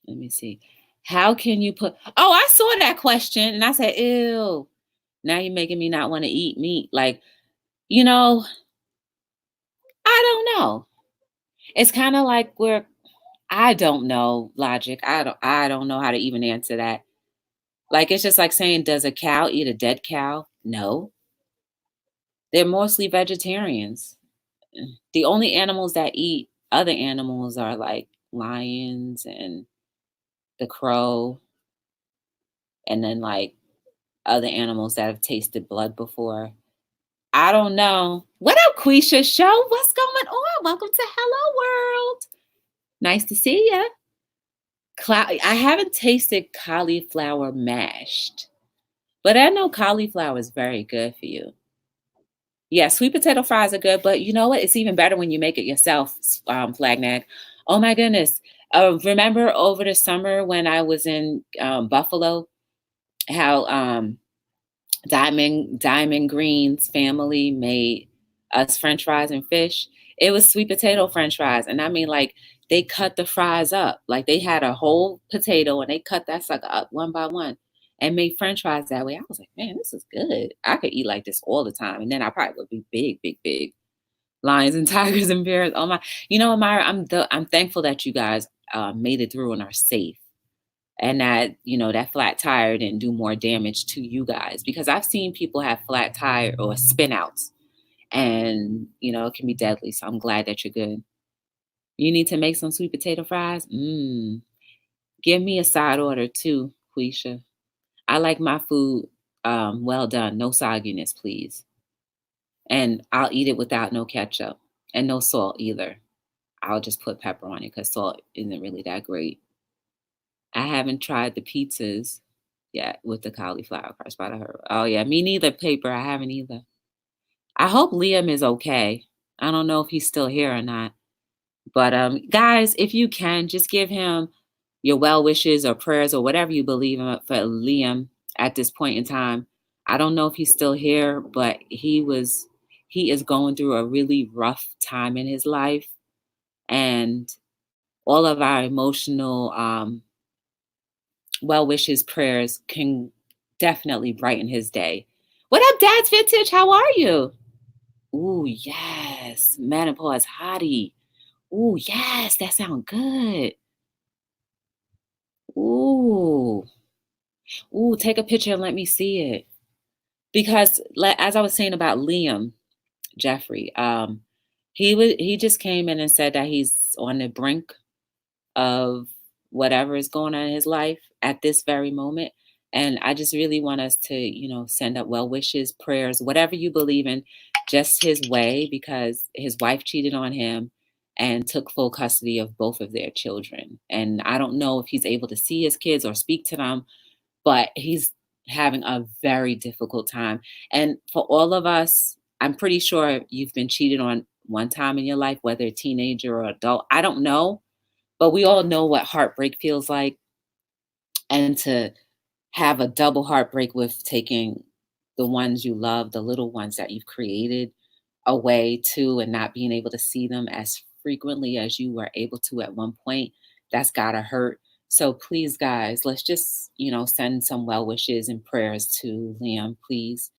Let me see. How can you put? Oh, I saw that question and I said, ew. Now you're making me not want to eat meat. Like, you know, I don't know. It's kind of like where I don't know, Logic. I don't know how to even answer that. Like it's just like saying, does a cow eat a dead cow? No. They're mostly vegetarians. The only animals that eat other animals are like lions and the crow, and then like other animals that have tasted blood before. I don't know. What up, Quisha Show? What's going on? Welcome to Hello World. Nice to see ya. I haven't tasted cauliflower mashed, but I know cauliflower is very good for you. Yeah, sweet potato fries are good, but you know what? It's even better when you make it yourself, Flagnag. Oh my goodness. Remember over the summer when I was in Buffalo, how Diamond Green's family made us French fries and fish? It was sweet potato French fries. And I mean, like, they cut the fries up. Like, they had a whole potato and they cut that sucker up one by one and made French fries that way. I was like, man, this is good. I could eat like this all the time. And then I probably would be big, big, big. Lions and tigers and bears. Oh my! You know, Amira, I'm thankful that you guys made it through and are safe, and that that flat tire didn't do more damage to you guys, because I've seen people have flat tire or spin outs, and it can be deadly. So I'm glad that you're good. You need to make some sweet potato fries. Give me a side order too, Quisha. I like my food well done, no sogginess, please. And I'll eat it without no ketchup and no salt either. I'll just put pepper on it because salt isn't really that great. I haven't tried the pizzas yet with the cauliflower crust, but I heard. Oh yeah, me neither. Paper, I haven't either. I hope Liam is okay. I don't know if he's still here or not. But guys, if you can, just give him your well wishes or prayers or whatever you believe in for Liam at this point in time. I don't know if he's still here, but he is going through a really rough time in his life, and all of our emotional well wishes, prayers can definitely brighten his day. What up, Dad's Vintage? How are you? Ooh, yes. Menopause hottie. Ooh, yes. That sounds good. Ooh. Ooh, take a picture and let me see it. Because as I was saying about Liam Jeffrey, he just came in and said that he's on the brink of whatever is going on in his life at this very moment. And I just really want us to, send up well wishes, prayers, whatever you believe in, just his way, because his wife cheated on him and took full custody of both of their children. And I don't know if he's able to see his kids or speak to them, but he's having a very difficult time. And for all of us, I'm pretty sure you've been cheated on one time in your life, whether a teenager or adult. I don't know, but we all know what heartbreak feels like. And to have a double heartbreak with taking the ones you love, the little ones that you've created, away too, and not being able to see them as frequently as you were able to at one point, that's gotta hurt. So please, guys, let's just, send some well wishes and prayers to Liam, please.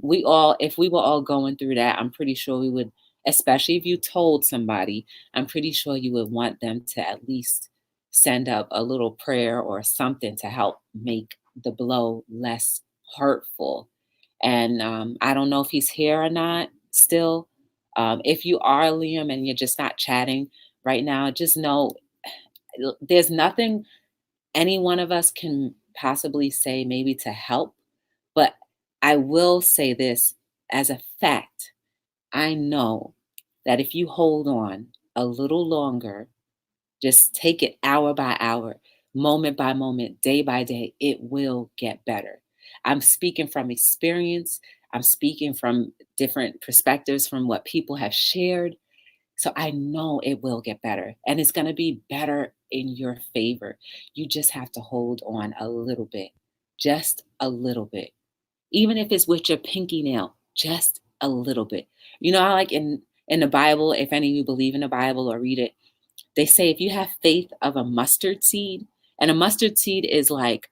We all, if we were all going through that, I'm pretty sure we would, especially if you told somebody, I'm pretty sure you would want them to at least send up a little prayer or something to help make the blow less hurtful. And I don't know if he's here or not still. If you are Liam and you're just not chatting right now, just know there's nothing any one of us can possibly say maybe to help. But I will say this as a fact. I know that if you hold on a little longer, just take it hour by hour, moment by moment, day by day, it will get better. I'm speaking from experience. I'm speaking from different perspectives from what people have shared. So I know it will get better and it's going to be better in your favor. You just have to hold on a little bit, just a little bit. Even if it's with your pinky nail, just a little bit. I like in the Bible, if any of you believe in the Bible or read it, they say if you have faith of a mustard seed, and a mustard seed is like,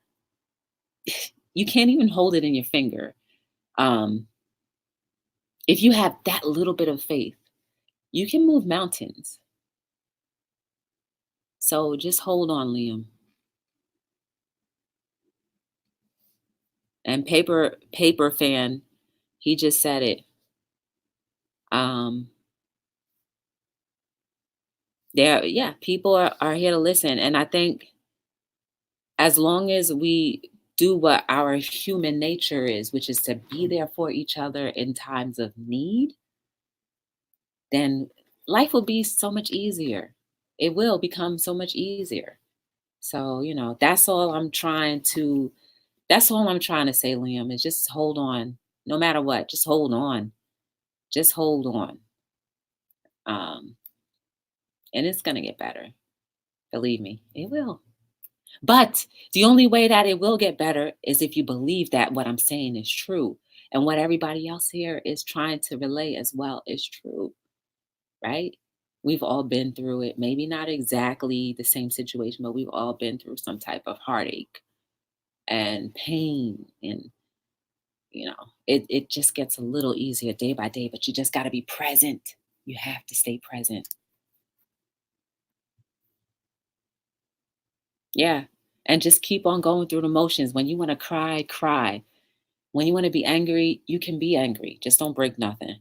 you can't even hold it in your finger. Um, if you have that little bit of faith, you can move mountains. So just hold on, Liam. And paper fan, he just said it. Um, yeah, people are here to listen. And I think as long as we do what our human nature is, which is to be there for each other in times of need, then life will be so much easier. It will become so much easier. So, that's all I'm trying to say, Liam, is just hold on. No matter what, just hold on. Just hold on. Um, and it's gonna get better. Believe me, it will. But the only way that it will get better is if you believe that what I'm saying is true. And what everybody else here is trying to relay as well is true, right? We've all been through it. Maybe not exactly the same situation, but we've all been through some type of heartache and pain. And, it just gets a little easier day by day, but you just got to be present. You have to stay present. Yeah. And just keep on going through the motions. When you want to cry, cry. When you want to be angry, you can be angry. Just don't break nothing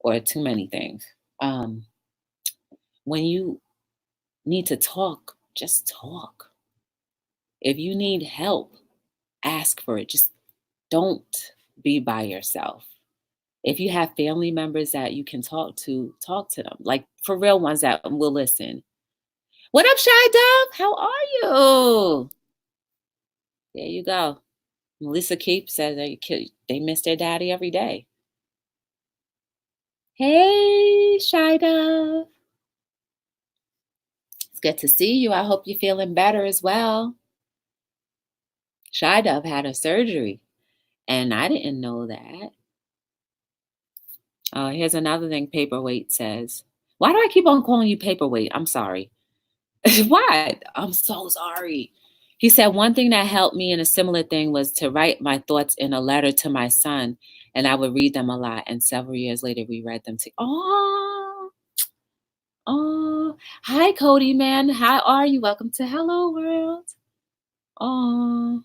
or too many things. Um, when you need to talk, just talk. If you need help, ask for it. Just don't be by yourself. If you have family members that you can talk to them. Like for real ones that will listen. What up, Shy Dove? How are you? There you go. Melissa Keep says they miss their daddy every day. Hey, Shy Dove. It's good to see you. I hope you're feeling better as well. Shy Dove had a surgery, and I didn't know that. Here's another thing Paperweight says. Why do I keep on calling you Paperweight? I'm sorry. Why? I'm so sorry. He said one thing that helped me in a similar thing was to write my thoughts in a letter to my son, and I would read them a lot. And several years later, we read them to. Oh, hi, Cody, man. How are you? Welcome to Hello World. Oh,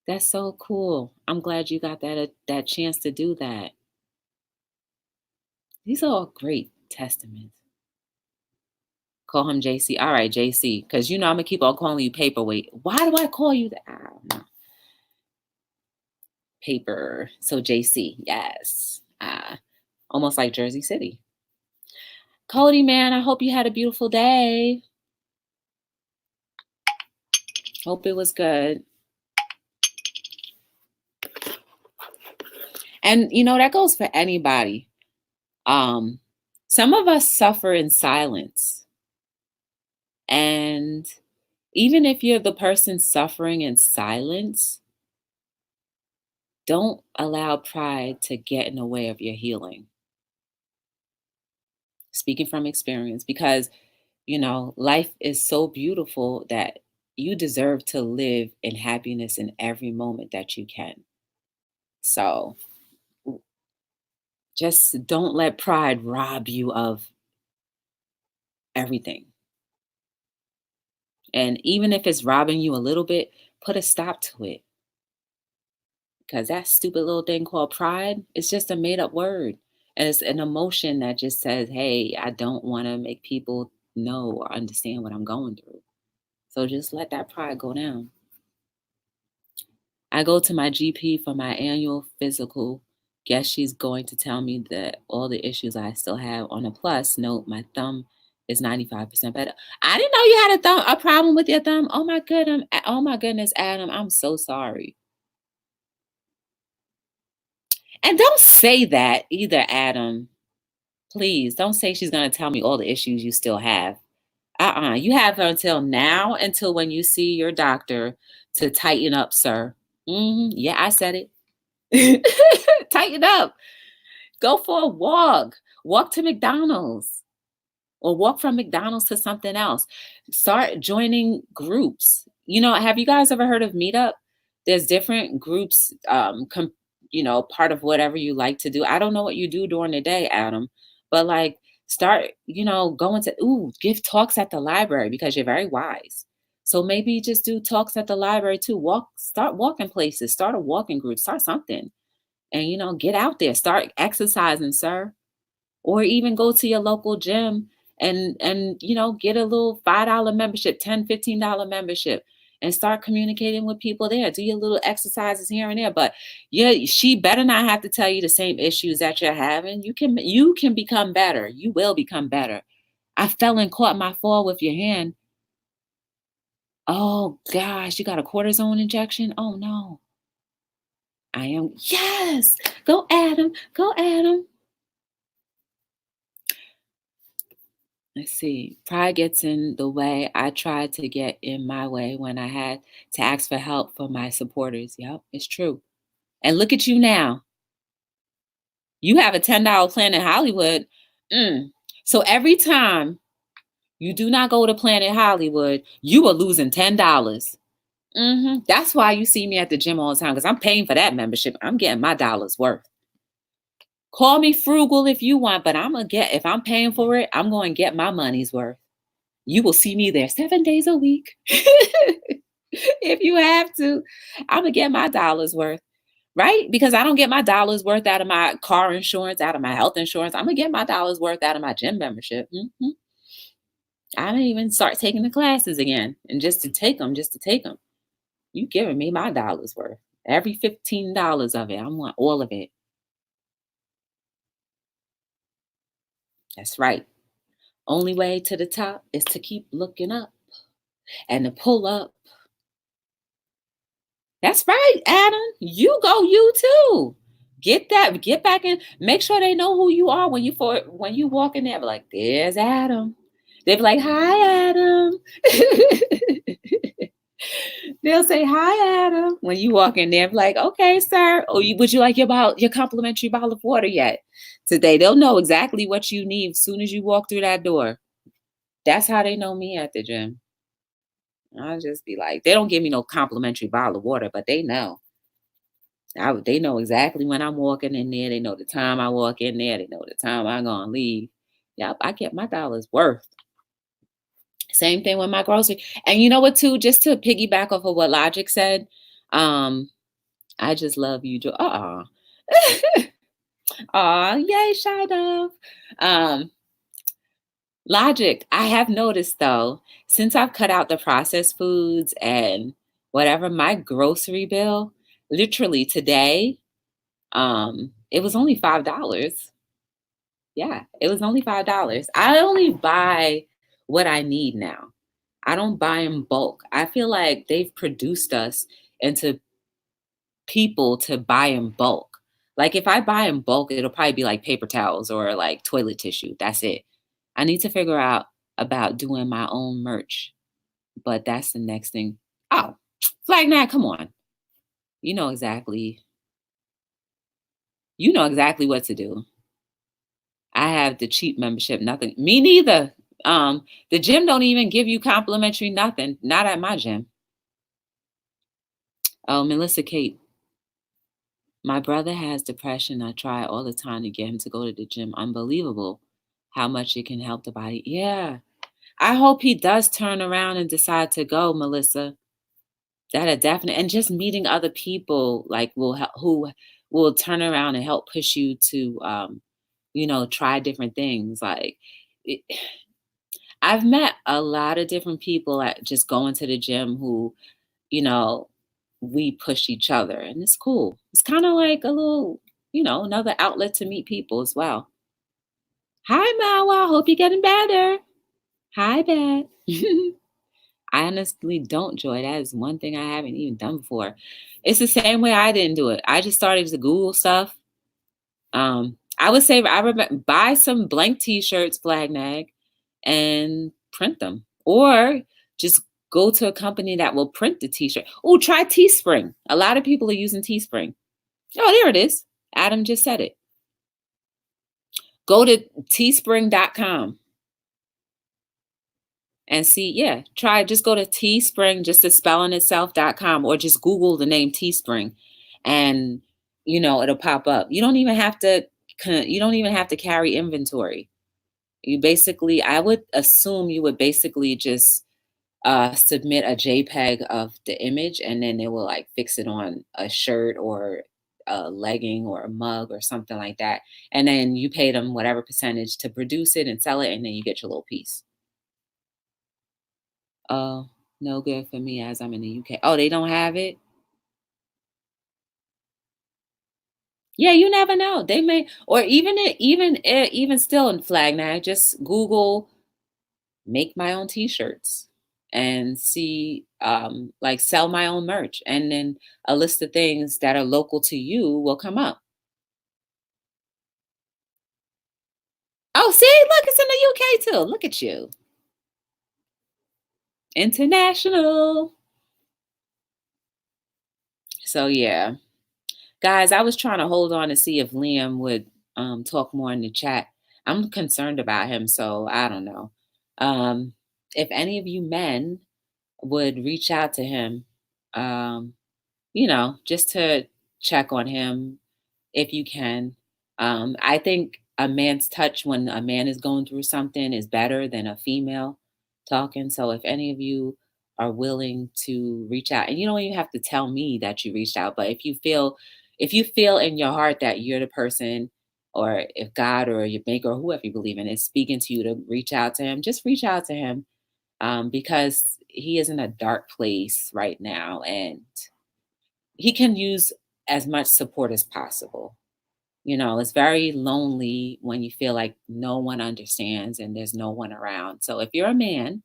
that's so cool. I'm glad you got that chance to do that. These are all great testaments. Call him JC. All right, JC, because I'm gonna keep on calling you Paperweight. Why do I call you that? I don't know. Paper. So JC, yes. Almost like Jersey City. Cody, man, I hope you had a beautiful day. Hope it was good. And that goes for anybody. Some of us suffer in silence. And even if you're the person suffering in silence, Don't allow pride to get in the way of your healing. Speaking from experience, because life is so beautiful that you deserve to live in happiness in every moment that you can. So just don't let pride rob you of everything. And even if it's robbing you a little bit, put a stop to it. Because that stupid little thing called pride is just a made up word. And it's an emotion that just says, hey, I don't want to make people know or understand what I'm going through. So just let that pride go down. I go to my GP for my annual physical. Guess she's going to tell me that all the issues I still have. On a plus note, my thumb is 95% better. I didn't know you had a problem with your thumb. Oh my goodness. Oh my goodness, Adam. I'm so sorry. And don't say that either, Adam. Please don't say she's going to tell me all the issues you still have. You have her until now, until when you see your doctor, to tighten up, sir. Yeah, I said it. Tighten up. Go for a walk. Walk to McDonald's or walk from McDonald's to something else. Start joining groups. Have you guys ever heard of Meetup? There's different groups, part of whatever you like to do. I don't know what you do during the day, Adam, but like start, going to, give talks at the library because you're very wise. So maybe just do talks at the library too. Start walking places, start a walking group, start something. And get out there, start exercising, sir. Or even go to your local gym and get a little $5 membership, $10, $15 membership, and start communicating with people there. Do your little exercises here and there. But yeah, she better not have to tell you the same issues that you're having. You can become better. You will become better. I fell and caught my fall with your hand. Oh gosh, you got a cortisone injection? Oh no. I am. Yes. Go Adam. Go Adam. Let's see. Pride gets in the way. I tried to get in my way when I had to ask for help from my supporters. Yep, it's true. And look at you now. You have a $10 Planet Hollywood. Mm. So every time you do not go to Planet Hollywood, you are losing $10. That's why you see me at the gym all the time, because I'm paying for that membership. I'm getting my dollar's worth. Call me frugal if you want, but if I'm paying for it, I'm going to get my money's worth. You will see me there 7 days a week. If you have to, I'm going to get my dollar's worth, right? Because I don't get my dollar's worth out of my car insurance, out of my health insurance. I'm going to get my dollar's worth out of my gym membership. I didn't even start taking the classes again. And just to take them. You giving me my dollar's worth. Every $15 of it. I want all of it. That's right. Only way to the top is to keep looking up and to pull up. That's right, Adam. You too. Get back in. Make sure they know who you are when you walk in there. Be like, there's Adam. They be like, hi, Adam. They'll say, hi, Adam. When you walk in there, be like, okay, sir. Or would you like your complimentary bottle of water yet? Today, they'll know exactly what you need as soon as you walk through that door. That's how they know me at the gym. I'll just be like, they don't give me no complimentary bottle of water, but they know. They know exactly when I'm walking in there. They know the time I walk in there. They know the time I'm gonna leave. Yep, I get my dollar's worth. Same thing with my grocery. And you know what, too? Just to piggyback off of what Logic said, I just love you, Joe. Aw, yay, Shy Dove. Logic, I have noticed though, since I've cut out the processed foods and whatever, my grocery bill, literally today, it was only $5. Yeah, it was only $5. I only buy what I need now. I don't buy in bulk. I feel like they've produced us into people to buy in bulk. Like if I buy in bulk, it'll probably be like paper towels or like toilet tissue. That's it. I need to figure out about doing my own merch, but that's the next thing. Oh, Flag Nat, come on. You know exactly. You know exactly what to do. I have the cheap membership, nothing. Me neither. The gym don't even give you complimentary nothing. Not at my gym. Oh, Melissa Kate. My brother has depression. I try all the time to get him to go to the gym. Unbelievable how much it can help the body. Yeah. I hope he does turn around and decide to go, Melissa. That a definite, and just meeting other people like will help, who will turn around and help push you to try different things. Like it, I've met a lot of different people at just going to the gym who, you know, we push each other and it's cool. It's kind of like a little, another outlet to meet people as well. Hi, Mawa. Hope you're getting better. Hi, Beth. I honestly don't, Joy. That is one thing I haven't even done before. It's the same way I didn't do it. I just started to Google stuff. I would say I remember buy some blank T-shirts, Flag Nag, and print them, or just go to a company that will print the T-shirt. Oh, try Teespring. A lot of people are using Teespring. Oh, there it is. Adam just said it. Go to teespring.com and see. Yeah, try. Just go to Teespring, just the spelling itself.com, or just Google the name Teespring, and it'll pop up. You don't even have to. You don't even have to carry inventory. You basically, I would assume you would basically just submit a JPEG of the image, and then it will like fix it on a shirt or a legging or a mug or something like that. And then you pay them whatever percentage to produce it and sell it, and then you get your little piece. Oh, no good for me as I'm in the UK. Oh, they don't have it? Yeah, you never know. They may, or even still in Flag just Google make my own t-shirts and see like sell my own merch, and then a list of things that are local to you will come up. Oh, see, look, it's in the UK too. Look at you. International. So yeah. Guys, I was trying to hold on to see if Liam would talk more in the chat. I'm concerned about him, so I don't know. Um, if any of you men would reach out to him, um, just to check on him if you can. I think a man's touch when a man is going through something is better than a female talking. So if any of you are willing to reach out, and you don't even have to tell me that you reached out, but if you feel in your heart that you're the person, or if God or your maker or whoever you believe in is speaking to you to reach out to him, just reach out to him, because he is in a dark place right now, and he can use as much support as possible. It's very lonely when you feel like no one understands and there's no one around. So if you're a man,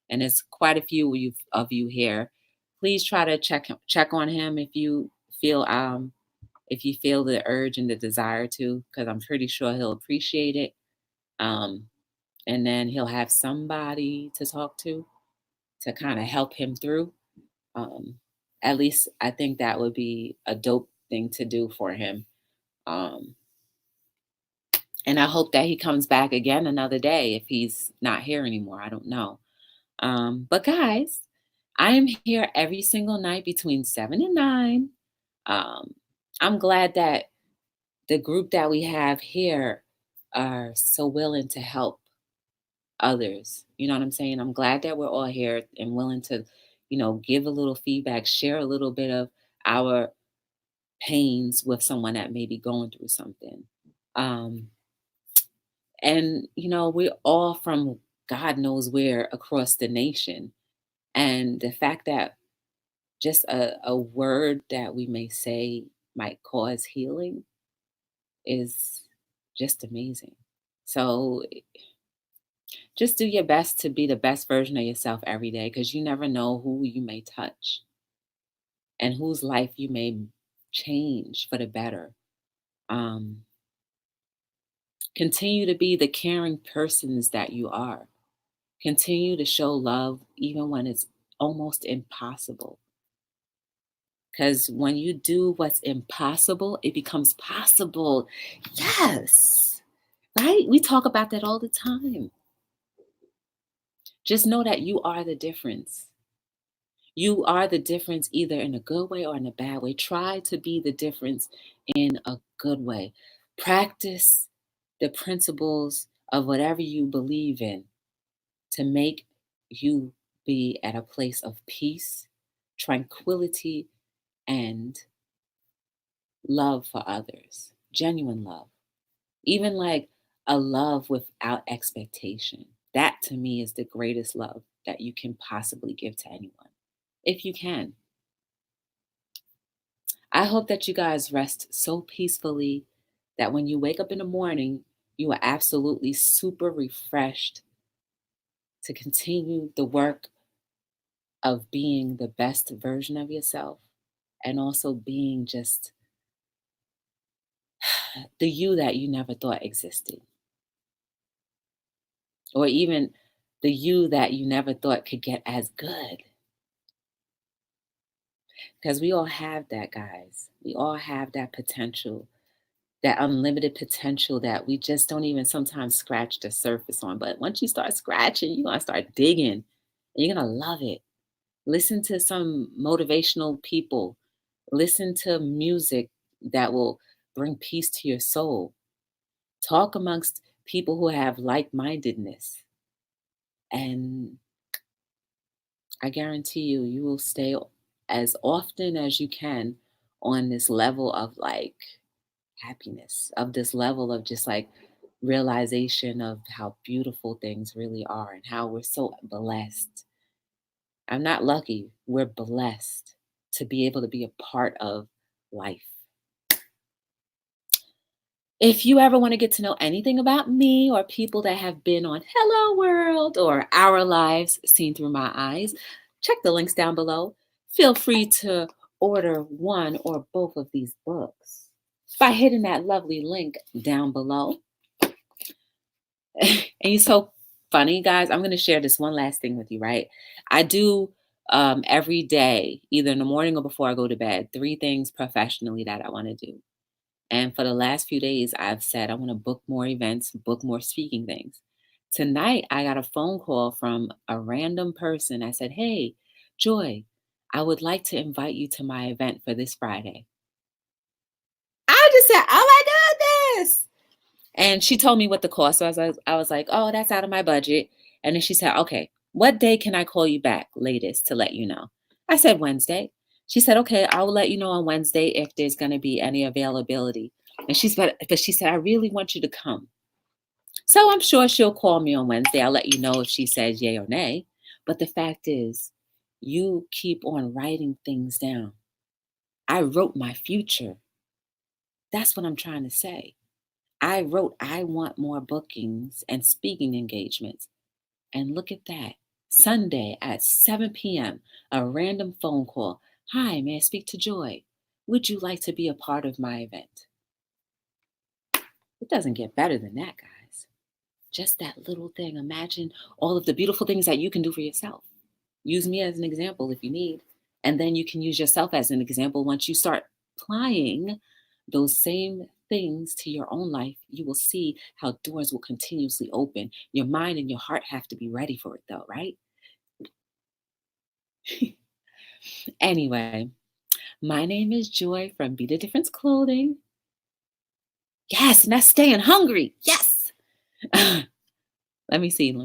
and there's quite a few of you here, please try to check on him if you feel the urge and the desire to, because I'm pretty sure he'll appreciate it. Um, and then he'll have somebody to talk to kind of help him through. Um, at least I think that would be a dope thing to do for him. Um, and I hope that he comes back again another day if he's not here anymore. I don't know. But guys, I am here every single night between 7 and 9. Um, I'm glad that the group that we have here are so willing to help others. You know what I'm saying? I'm glad that we're all here and willing to, give a little feedback, share a little bit of our pains with someone that may be going through something. Um, and, we're all from God knows where across the nation. And the fact that just a word that we may say might cause healing is just amazing. So just do your best to be the best version of yourself every day, because you never know who you may touch and whose life you may change for the better. Um, Continue to be the caring persons that you are. Continue to show love even when it's almost impossible. Because when you do what's impossible, it becomes possible. Yes, right? We talk about that all the time. Just know that you are the difference. You are the difference either in a good way or in a bad way. Try to be the difference in a good way. Practice the principles of whatever you believe in to make you be at a place of peace, tranquility, and love for others. Genuine love. Even like a love without expectation. That to me is the greatest love that you can possibly give to anyone, if you can. I hope that you guys rest so peacefully that when you wake up in the morning, you are absolutely super refreshed to continue the work of being the best version of yourself and also being just the you that you never thought existed, or even the you that you never thought could get as good. Because we all have that, guys. We all have that potential, that unlimited potential that we just don't even sometimes scratch the surface on. But once you start scratching, you're going to start digging and you're going to love it. Listen to some motivational people, listen to music that will bring peace to your soul. Talk amongst people who have like mindedness. And I guarantee you, you will stay as often as you can on this level of like happiness, of this level of just like realization of how beautiful things really are and how we're so blessed. I'm not lucky, we're blessed to be able to be a part of life. If you ever want to get to know anything about me or people that have been on Hello World or Our Lives Seen Through My Eyes, check the links down below. Feel free to order one or both of these books by hitting that lovely link down below. And it's so funny, guys. I'm going to share this one last thing with you, right? I do every day, either in the morning or before I go to bed, 3 things professionally that I want to do. And for the last few days, I've said I want to book more events, book more speaking things. Tonight, I got a phone call from a random person. I said, "Hey, Joy, I would like to invite you to my event for this Friday." I just said, "Oh my goodness." And she told me what the cost was. I was like, "Oh, that's out of my budget." And then she said, "Okay, what day can I call you back latest to let you know?" I said, "Wednesday." She said, "Okay, I will let you know on Wednesday if there's going to be any availability." And but she said, "I really want you to come." So I'm sure she'll call me on Wednesday. I'll let you know if she says yay or nay. But the fact is, you keep on writing things down. I wrote my future. That's what I'm trying to say. I wrote, I want more bookings and speaking engagements. And look at that. Sunday at 7 p.m., a random phone call. "Hi, may I speak to Joy? Would you like to be a part of my event?" It doesn't get better than that, guys. Just that little thing. Imagine all of the beautiful things that you can do for yourself. Use me as an example if you need. And then you can use yourself as an example. Once you start applying those same things to your own life, you will see how doors will continuously open. Your mind and your heart have to be ready for it, though, right? Anyway, my name is Joy from Be the Difference Clothing. Yes, and that's staying hungry. Yes. Let me see.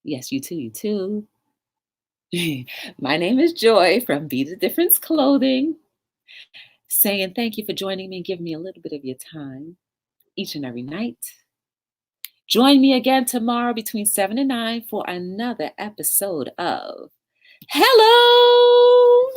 Yes, you too. You too. My name is Joy from Be the Difference Clothing, saying thank you for joining me and giving me a little bit of your time each and every night. Join me again tomorrow between 7 and 9 for another episode of Hello